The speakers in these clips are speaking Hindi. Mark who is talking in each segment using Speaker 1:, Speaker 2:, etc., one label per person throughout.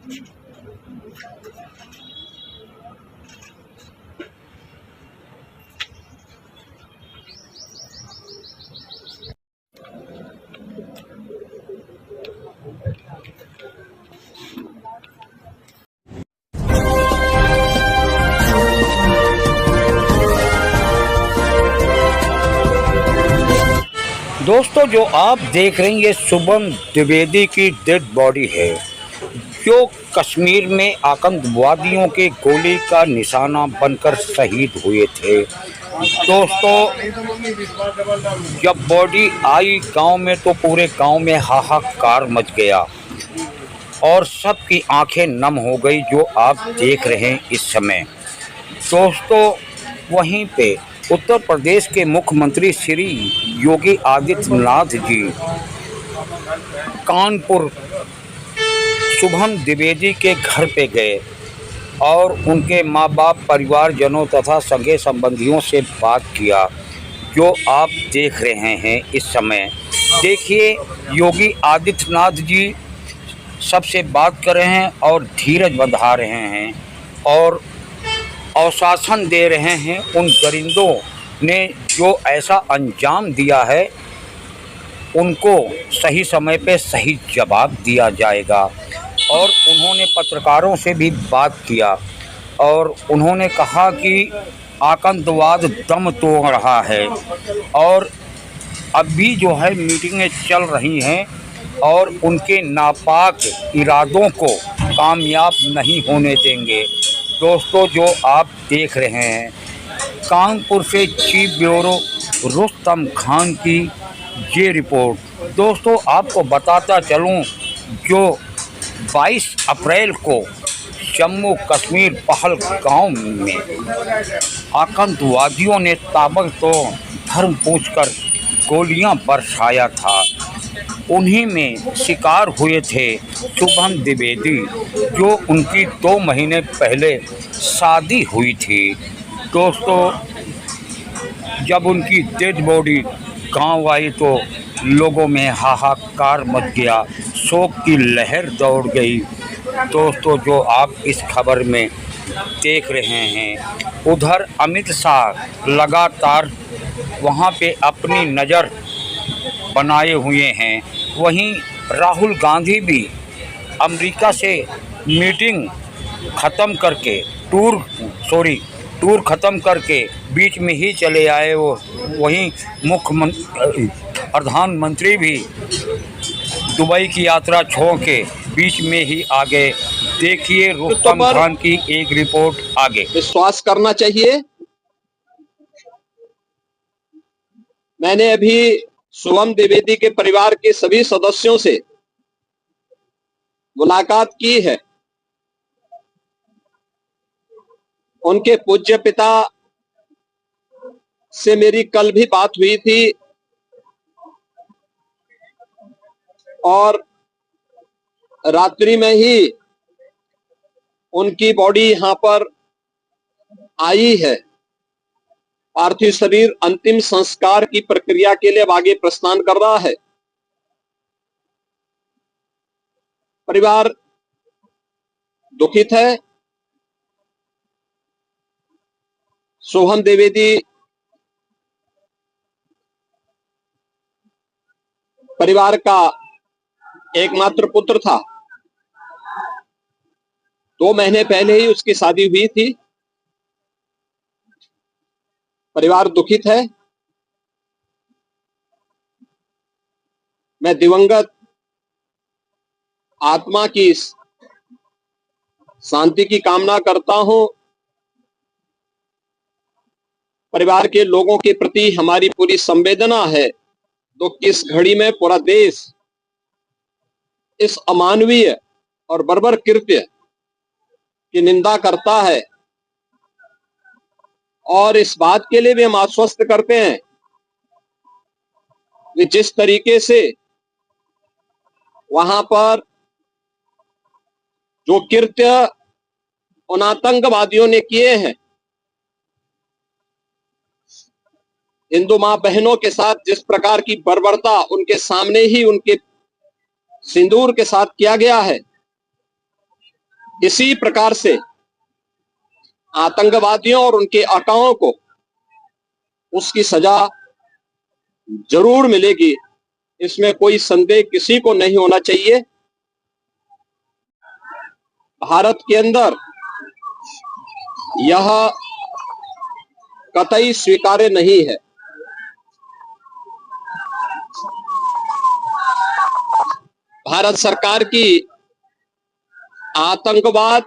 Speaker 1: दोस्तों, जो आप देख रहे हैं ये शुभम द्विवेदी की डेड बॉडी है, जो कश्मीर में आतंकवादियों के गोली का निशाना बनकर शहीद हुए थे। दोस्तों, जब बॉडी आई गांव में तो पूरे गांव में हाहाकार मच गया और सबकी आंखें नम हो गई, जो आप देख रहे हैं इस समय। दोस्तों, वहीं पे उत्तर प्रदेश के मुख्यमंत्री श्री योगी आदित्यनाथ जी कानपुर शुभम द्विवेदी के घर पे गए और उनके माँ बाप, परिवारजनों तथा सगे संबंधियों से बात किया, जो आप देख रहे हैं इस समय। देखिए, योगी आदित्यनाथ जी सबसे बात कर रहे हैं और धीरज बंधा रहे हैं और आश्वासन दे रहे हैं उन दरिंदों ने जो ऐसा अंजाम दिया है, उनको सही समय पे सही जवाब दिया जाएगा। और उन्होंने पत्रकारों से भी बात किया और उन्होंने कहा कि आतंकवाद दम तोड़ रहा है और अभी जो है मीटिंगें चल रही हैं और उनके नापाक इरादों को कामयाब नहीं होने देंगे। दोस्तों, जो आप देख रहे हैं कानपुर से चीफ ब्यूरो रुस्तम खान की ये रिपोर्ट। दोस्तों, आपको बताता चलूं, जो 22 अप्रैल को जम्मू कश्मीर पहलगाम में आतंकवादियों ने ताबड़तोड़ धर्म पूछकर गोलियां बरसाया था, उन्हीं में शिकार हुए थे शुभम द्विवेदी, जो उनकी 2 महीने पहले शादी हुई थी। दोस्तों, जब उनकी डेड बॉडी गांव आई तो लोगों में हाहाकार मच गया, शोक की लहर दौड़ गई। दोस्तों, जो आप इस खबर में देख रहे हैं, उधर अमित शाह लगातार वहां पे अपनी नज़र बनाए हुए हैं। वहीं राहुल गांधी भी अमेरिका से मीटिंग ख़त्म करके टूर ख़त्म करके बीच में ही चले आए। वहीं प्रधानमंत्री भी दुबई की यात्रा छोड़ के बीच में ही आ गए। देखिए रुस्तम खान की एक रिपोर्ट आगे।
Speaker 2: विश्वास करना चाहिए। मैंने अभी शुभम द्विवेदी के परिवार के सभी सदस्यों से मुलाकात की है। उनके पूज्य पिता से मेरी कल भी बात हुई थी और रात्रि में ही उनकी बॉडी यहां पर आई है। पार्थिव शरीर अंतिम संस्कार की प्रक्रिया के लिए अब आगे प्रस्थान कर रहा है। परिवार दुखित है। शुभम द्विवेदी परिवार का एकमात्र पुत्र था। 2 महीने पहले ही उसकी शादी हुई थी। परिवार दुखित है। मैं दिवंगत आत्मा की शांति की कामना करता हूं। परिवार के लोगों के प्रति हमारी पूरी संवेदना है। दुख की इस घड़ी में पूरा देश इस अमानवीय और बर्बर कृत्य की निंदा करता है और इस बात के लिए भी हम आश्वस्त करते हैं कि जिस तरीके से वहां पर जो कृत्य उन आतंकवादियों ने किए हैं, हिंदू मां बहनों के साथ जिस प्रकार की बर्बरता उनके सामने ही उनके सिंदूर के साथ किया गया है, इसी प्रकार से आतंकवादियों और उनके आकाओं को उसकी सजा जरूर मिलेगी, इसमें कोई संदेह किसी को नहीं होना चाहिए। भारत के अंदर यह कतई स्वीकार्य नहीं है। भारत सरकार की आतंकवाद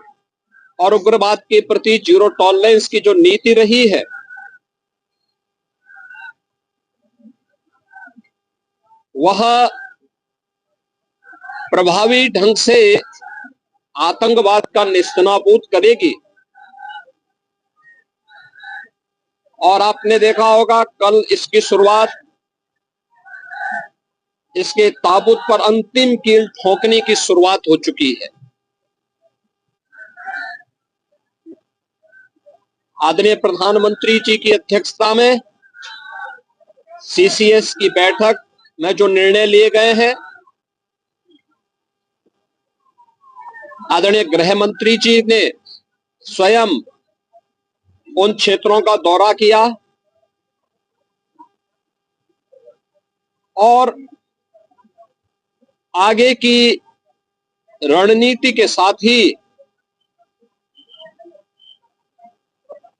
Speaker 2: और उग्रवाद के प्रति जीरो टॉलरेंस की जो नीति रही है, वह प्रभावी ढंग से आतंकवाद का नेस्तनाबूद करेगी। और आपने देखा होगा कल इसकी शुरुआत, इसके ताबूत पर अंतिम कील ठोकने की शुरुआत हो चुकी है। आदरणीय प्रधानमंत्री जी की अध्यक्षता में सीसीएस की बैठक में जो निर्णय लिए गए हैं, आदरणीय गृह मंत्री जी ने स्वयं उन क्षेत्रों का दौरा किया और आगे की रणनीति के साथ ही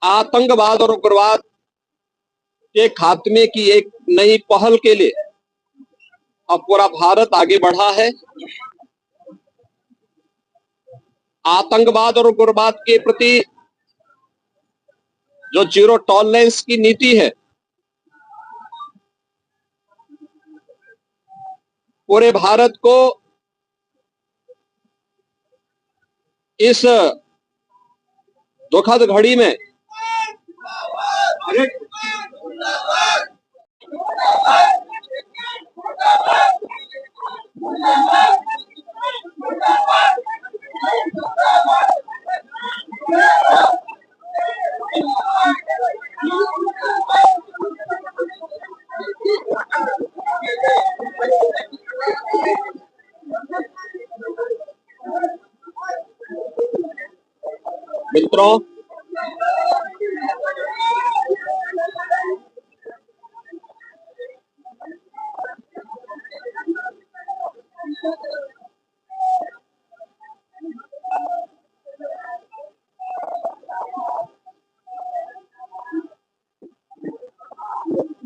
Speaker 2: आतंकवाद और उग्रवाद के खात्मे की एक नई पहल के लिए अब पूरा भारत आगे बढ़ा है। आतंकवाद और उग्रवाद के प्रति जो जीरो टॉलरेंस की नीति है, पूरे भारत को इस दुखद घड़ी में मित्रों,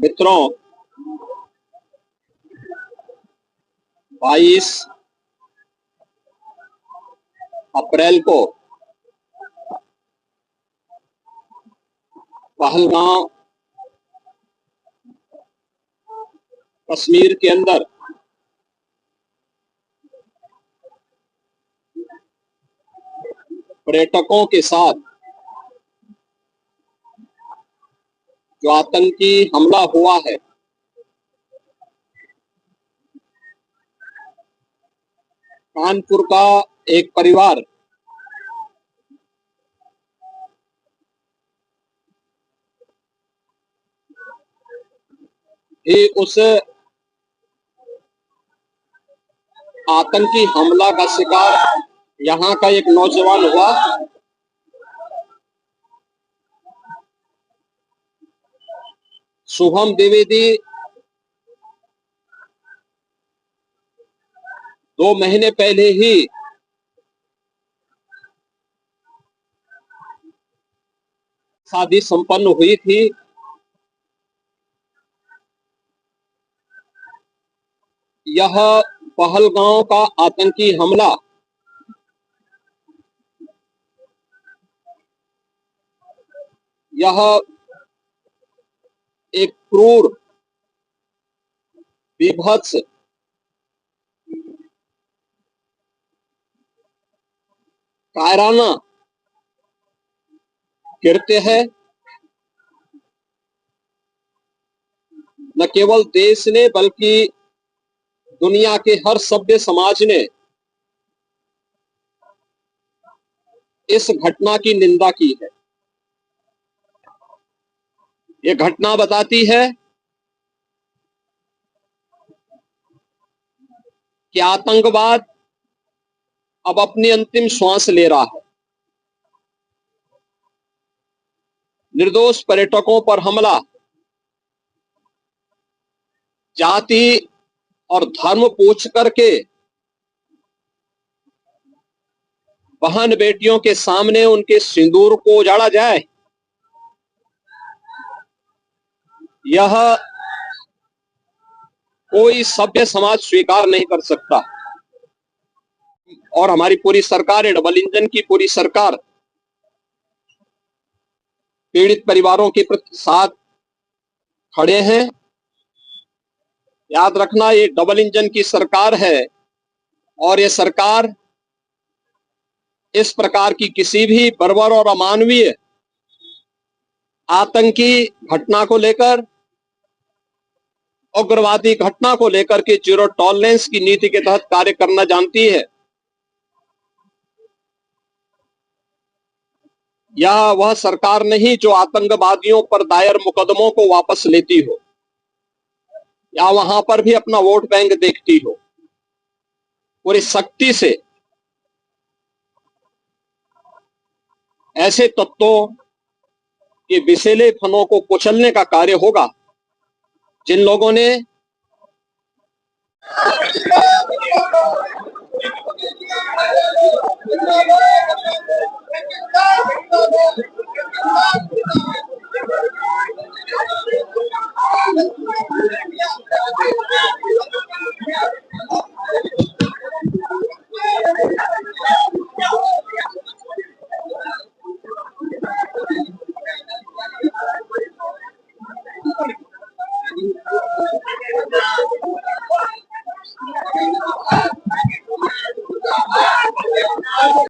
Speaker 2: मित्रों 22 अप्रैल को पहलगांव कश्मीर के अंदर पर्यटकों के साथ जो आतंकी हमला हुआ है, कानपुर का एक परिवार भी उस आतंकी हमला का शिकार यहां का एक नौजवान हुआ। शुभम द्विवेदी 2 महीने पहले ही शादी संपन्न हुई थी। यह पहलगांव का आतंकी हमला यह एक क्रूर, विभत्स, कायराना कृत्य है। न केवल देश ने बल्कि दुनिया के हर सभ्य समाज ने इस घटना की निंदा की है। यह घटना बताती है कि आतंकवाद अब अपनी अंतिम श्वास ले रहा है। निर्दोष पर्यटकों पर हमला जाति और धर्म पूछ करके बहन बेटियों के सामने उनके सिंदूर को उजाड़ा जाए, यह कोई सभ्य समाज स्वीकार नहीं कर सकता। और हमारी पूरी सरकार, डबल इंजन की पूरी सरकार पीड़ित परिवारों के प्रति साथ खड़े हैं। याद रखना, ये डबल इंजन की सरकार है और ये सरकार इस प्रकार की किसी भी बर्बर और अमानवीय आतंकी घटना को लेकर, उग्रवादी घटना को लेकर के जीरो टॉलरेंस की नीति के तहत कार्य करना जानती है। यह वह सरकार नहीं जो आतंकवादियों पर दायर मुकदमों को वापस लेती हो या वहां पर भी अपना वोट बैंक देखती हो। पूरी सख्ती से ऐसे तत्वों के विषैले फनों को कुचलने का कार्य होगा जिन लोगों ने